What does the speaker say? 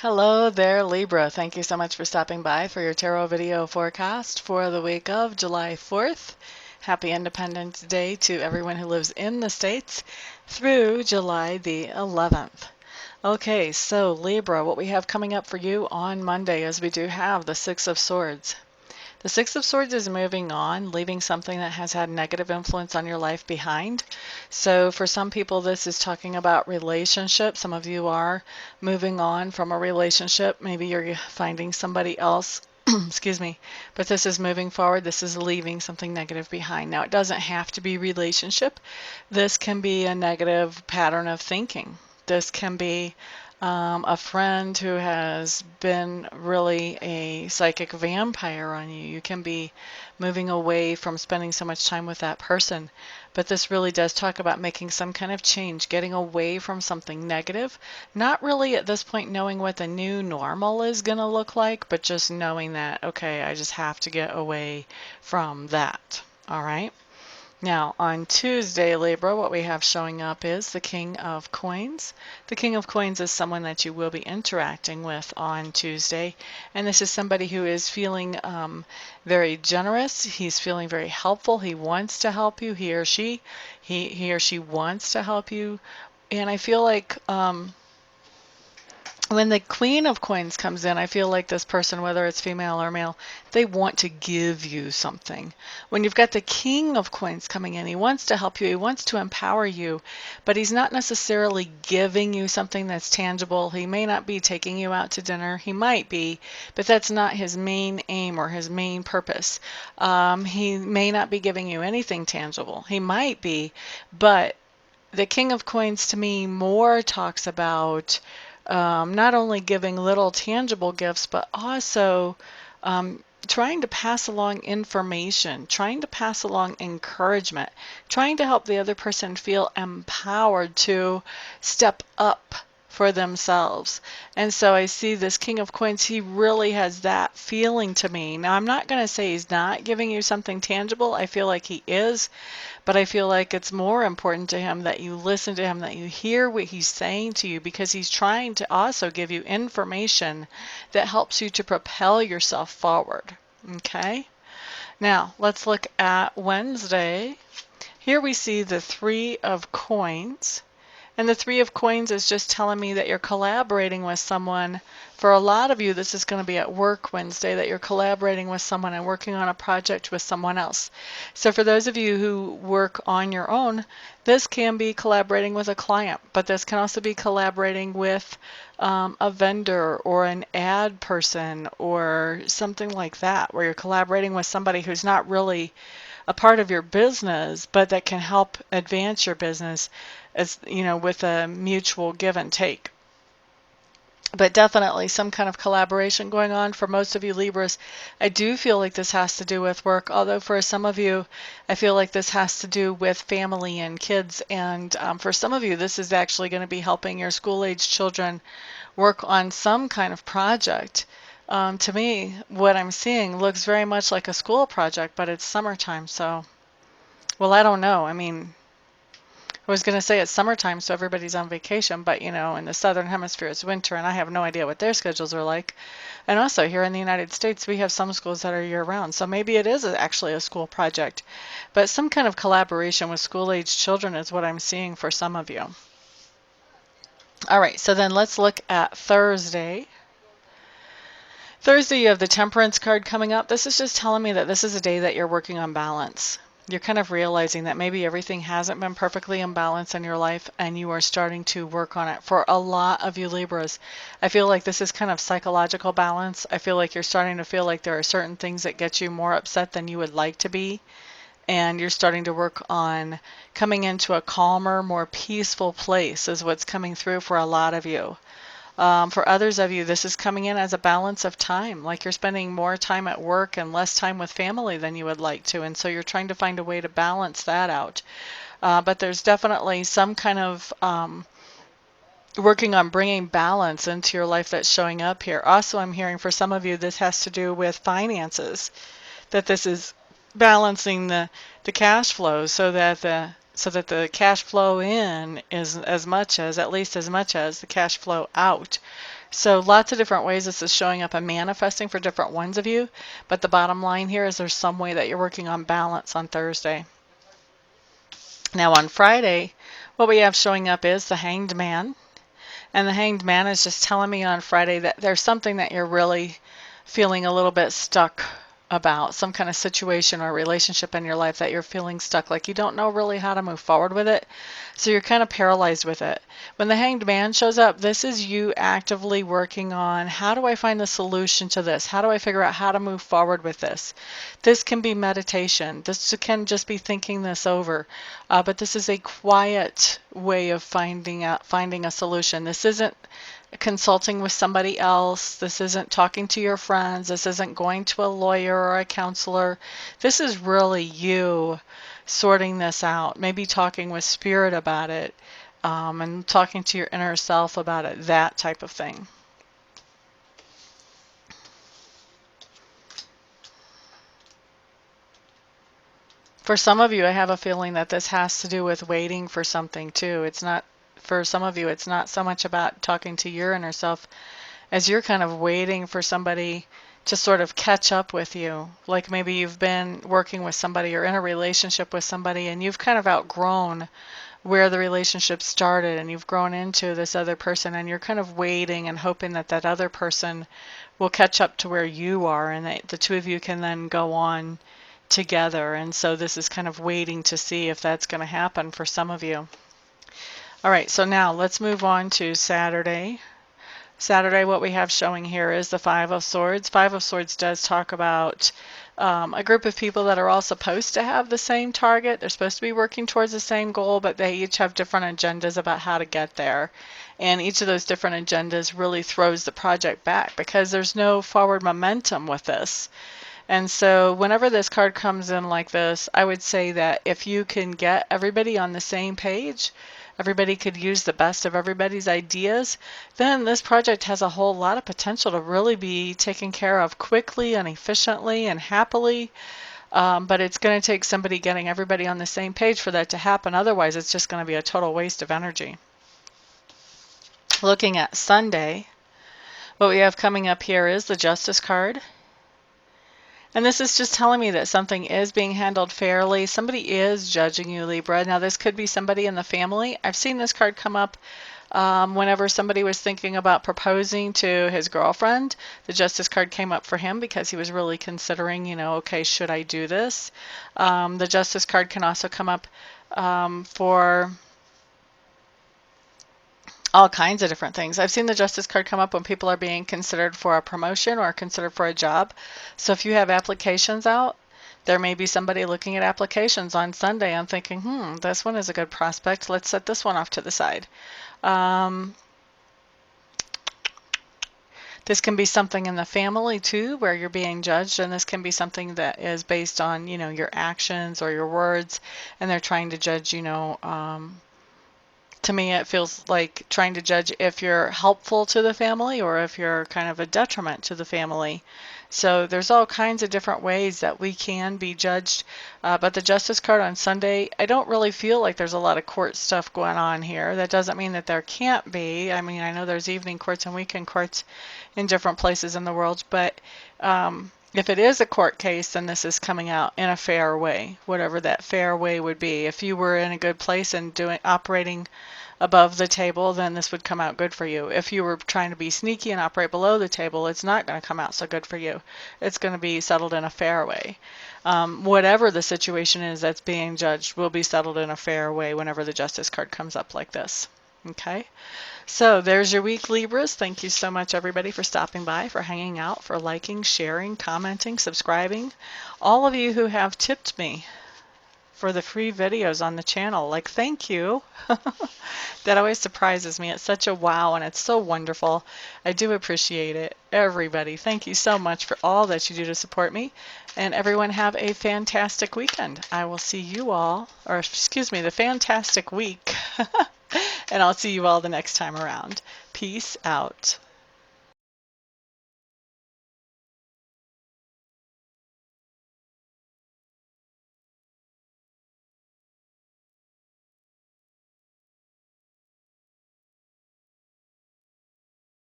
Hello there, Libra. Thank you so much for stopping by for your tarot video forecast for the week of July 4th. Happy Independence Day to everyone who lives in the States through July the 11th. Okay, so Libra, what we have coming up for you on Monday is we do have the Six of Swords. The Six of Swords is moving on, leaving something that has had negative influence on your life behind. So for some people, this is talking about relationships. Some of you are moving on from a relationship. Maybe you're finding somebody else. Excuse me. But this is moving forward. This is leaving something negative behind. Now, it doesn't have to be relationship. This can be a negative pattern of thinking. This can be a friend who has been really a psychic vampire on you. You can be moving away from spending so much time with that person. But this really does talk about making some kind of change, getting away from something negative. Not really at this point knowing what the new normal is going to look like, but just knowing that, okay, I just have to get away from that. All right. Now, on Tuesday, Libra, what we have showing up is the King of Coins. The King of Coins is someone that you will be interacting with on Tuesday. And this is somebody who is feeling very generous. He's feeling very helpful. He wants to help you. He or she wants to help you. And I feel like when the Queen of Coins comes in, I feel like this person, whether it's female or male, they want to give you something. When you've got the King of Coins coming in, he wants to help you, he wants to empower you, but he's not necessarily giving you something that's tangible. He may not be taking you out to dinner. He might be, but that's not his main aim or his main purpose. He may not be giving you anything tangible. He might be, but the King of Coins to me more talks about not only giving little tangible gifts, but also trying to pass along information, trying to pass along encouragement, trying to help the other person feel empowered to step up for themselves. And so I see this King of Coins, he really has that feeling to me. Now, I'm not going to say he's not giving you something tangible. I feel like he is, but I feel like it's more important to him that you listen to him, that you hear what he's saying to you, because he's trying to also give you information that helps you to propel yourself forward. Okay? Now, let's look at Wednesday. Here we see the Three of Coins. And the Three of Coins is just telling me that you're collaborating with someone. For a lot of you, this is going to be at work Wednesday, that you're collaborating with someone and working on a project with someone else. So for those of you who work on your own, this can be collaborating with a client, but this can also be collaborating with a vendor or an ad person or something like that, where you're collaborating with somebody who's not really a part of your business, but that can help advance your business, as you know, with a mutual give and take. But definitely some kind of collaboration going on for most of you Libras. I do feel like this has to do with work, although for some of you, I feel like this has to do with family and kids. And for some of you, this is actually going to be helping your school-age children work on some kind of project. To me, what I'm seeing looks very much like a school project, but it's summertime, so, well, I don't know. I mean, I was going to say it's summertime, so everybody's on vacation, but you know, in the southern hemisphere it's winter, and I have no idea what their schedules are like. And also here in the United States, we have some schools that are year-round, so maybe it is actually a school project. But some kind of collaboration with school-age children is what I'm seeing for some of you. All right, so then let's look at Thursday. Thursday, you have the Temperance card coming up. This is just telling me that this is a day that you're working on balance. You're kind of realizing that maybe everything hasn't been perfectly in balance in your life, and you are starting to work on it. For a lot of you Libras, I feel like this is kind of psychological balance. I feel like you're starting to feel like there are certain things that get you more upset than you would like to be, and you're starting to work on coming into a calmer, more peaceful place is what's coming through for a lot of you. For others of you, this is coming in as a balance of time, like you're spending more time at work and less time with family than you would like to, and so you're trying to find a way to balance that out. But there's definitely some kind of working on bringing balance into your life that's showing up here. Also, I'm hearing for some of you, this has to do with finances, that this is balancing the cash flow so that the cash flow in is at least as much as the cash flow out. So lots of different ways this is showing up and manifesting for different ones of you. But the bottom line here is there's some way that you're working on balance on Thursday. Now on Friday, what we have showing up is the Hanged Man. And the Hanged Man is just telling me on Friday that there's something that you're really feeling a little bit stuck about, some kind of situation or relationship in your life that you're feeling stuck, like you don't know really how to move forward with it. So you're kind of paralyzed with it. When the Hanged Man shows up, this is you actively working on, how do I find the solution to this? How do I figure out how to move forward with this? This can be meditation. This can just be thinking this over. But this is a quiet way of finding a solution. This isn't consulting with somebody else. This isn't talking to your friends. This isn't going to a lawyer or a counselor. This is really you sorting this out, maybe talking with spirit about it, and talking to your inner self about it, that type of thing. For some of you, I have a feeling that this has to do with waiting for something too. It's not, for some of you, it's not so much about talking to your inner self as you're kind of waiting for somebody to sort of catch up with you. Like maybe you've been working with somebody or in a relationship with somebody and you've kind of outgrown where the relationship started and you've grown into this other person and you're kind of waiting and hoping that that other person will catch up to where you are and that the two of you can then go on together. And so this is kind of waiting to see if that's going to happen for some of you. All right, so now let's move on to Saturday. Saturday, what we have showing here is the Five of Swords. Five of Swords does talk about a group of people that are all supposed to have the same target. They're supposed to be working towards the same goal, but they each have different agendas about how to get there. And each of those different agendas really throws the project back because there's no forward momentum with this. And so whenever this card comes in like this, I would say that if you can get everybody on the same page, everybody could use the best of everybody's ideas, then this project has a whole lot of potential to really be taken care of quickly and efficiently and happily. But it's going to take somebody getting everybody on the same page for that to happen. Otherwise, it's just going to be a total waste of energy. Looking at Sunday, what we have coming up here is the Justice card. And this is just telling me that something is being handled fairly. Somebody is judging you, Libra. Now, this could be somebody in the family. I've seen this card come up whenever somebody was thinking about proposing to his girlfriend. The Justice card came up for him because he was really considering, you know, okay, should I do this? The Justice card can also come up for all kinds of different things. I've seen the Justice card come up when people are being considered for a promotion or considered for a job. So if you have applications out, there may be somebody looking at applications on Sunday and thinking, this one is a good prospect. Let's set this one off to the side. This can be something in the family too, where you're being judged, and this can be something that is based on, you know, your actions or your words, and they're trying to judge, you know, to me, it feels like trying to judge if you're helpful to the family or if you're kind of a detriment to the family. So there's all kinds of different ways that we can be judged. But the Justice card on Sunday, I don't really feel like there's a lot of court stuff going on here. That doesn't mean that there can't be. I mean, I know there's evening courts and weekend courts in different places in the world, but if it is a court case, then this is coming out in a fair way, whatever that fair way would be. If you were in a good place and operating above the table, then this would come out good for you. If you were trying to be sneaky and operate below the table, it's not going to come out so good for you. It's going to be settled in a fair way. Whatever the situation is that's being judged will be settled in a fair way whenever the Justice card comes up like this. Okay? So there's your week, Libras. Thank you so much, everybody, for stopping by, for hanging out, for liking, sharing, commenting, subscribing. All of you who have tipped me for the free videos on the channel, like, thank you. That always surprises me. It's such a wow, and it's so wonderful. I do appreciate it. Everybody, thank you so much for all that you do to support me. And everyone have a fantastic weekend. I will see you all, or excuse me, the fantastic week. And I'll see you all the next time around. Peace out.